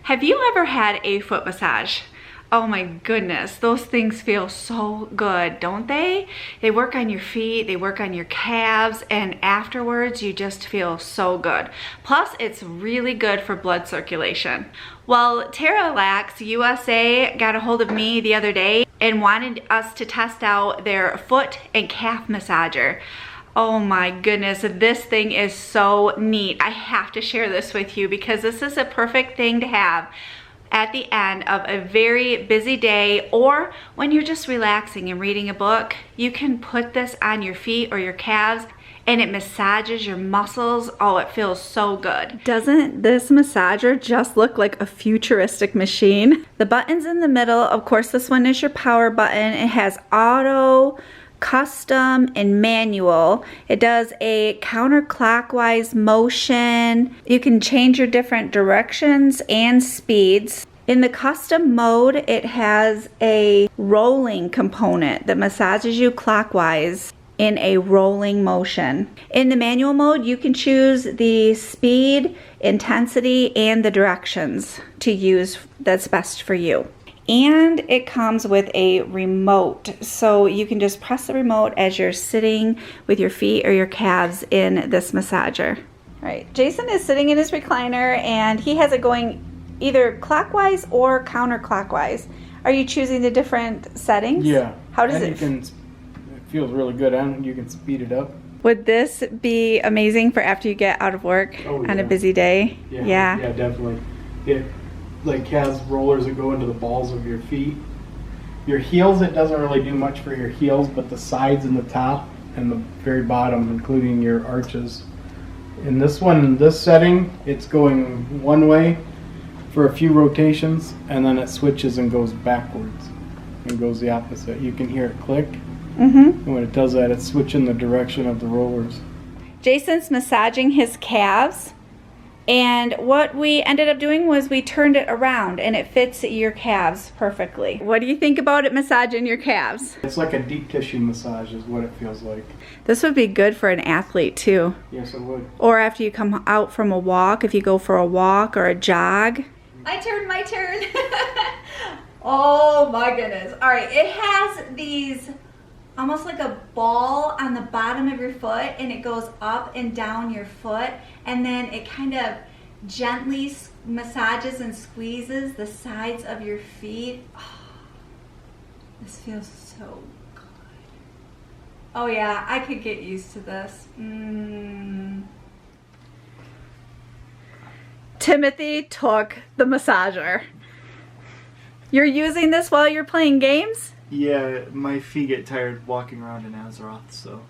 Have you ever had a foot massage? Oh my goodness, those things feel so good, don't they? They work on your feet, they work on your calves, and afterwards you just feel so good. Plus, it's really good for blood circulation. Well, Terelaxusa got a hold of me the other day and wanted us to test out their foot and calf massager. Oh my goodness, this thing is so neat. I have to share this with you because this is a perfect thing to have at the end of a very busy day, or when you're just relaxing and reading a book. You can put this on your feet or your calves and it massages your muscles. Oh, it feels so good. Doesn't this massager just look like a futuristic machine? The button's in the middle. Of course, this one is your power button. It has auto, custom, and manual. It does a counterclockwise motion. You can change your different directions and speeds. In the custom mode, it has a rolling component that massages you clockwise in a rolling motion. In the manual mode, you can choose the speed, intensity, and the directions to use that's best for you. And it comes with a remote, so you can just press the remote as you're sitting with your feet or your calves in this massager. All right, Jason is sitting in his recliner and he has it going either clockwise or counterclockwise. Are you choosing the different settings? Yeah. How does it feels really good, and you can speed it up. Would this be amazing for after you get out of work on a busy day? Yeah, definitely. It like has rollers that go into the balls of your feet. Your heels, it doesn't really do much for your heels, but the sides and the top and the very bottom, including your arches. In this one, this setting, it's going one way for a few rotations, and then it switches and goes backwards and goes the opposite. You can hear it click. And when it does that, it's switching the direction of the rollers. Jason's massaging his calves. And what we ended up doing was we turned it around and it fits your calves perfectly. What do you think about it massaging your calves? It's like a deep tissue massage is what it feels like. This would be good for an athlete too. Yes, it would. Or after you come out from a walk, if you go for a walk or a jog. My turn. Oh my goodness. All right, it has these almost like a ball on the bottom of your foot, and it goes up and down your foot, and then it kind of gently massages and squeezes the sides of your feet. Oh, this feels so good. Oh yeah, I could get used to this. Timothy took the massager. You're using this while you're playing games? Yeah, my feet get tired walking around in Azeroth, so.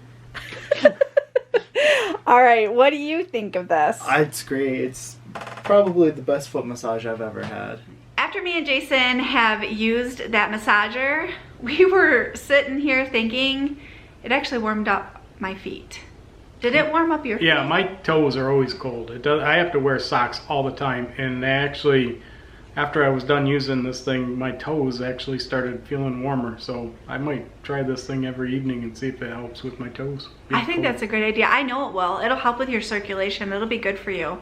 All right, what do you think of this? It's great. It's probably the best foot massage I've ever had. After me and Jason have used that massager, we were sitting here thinking it actually warmed up my feet. Did it warm up your feet? Yeah, my toes are always cold. It does. I have to wear socks all the time, and they actually, after I was done using this thing, my toes actually started feeling warmer. So I might try this thing every evening and see if it helps with my toes. I think that's a great idea. I know it will. It'll help with your circulation. It'll be good for you.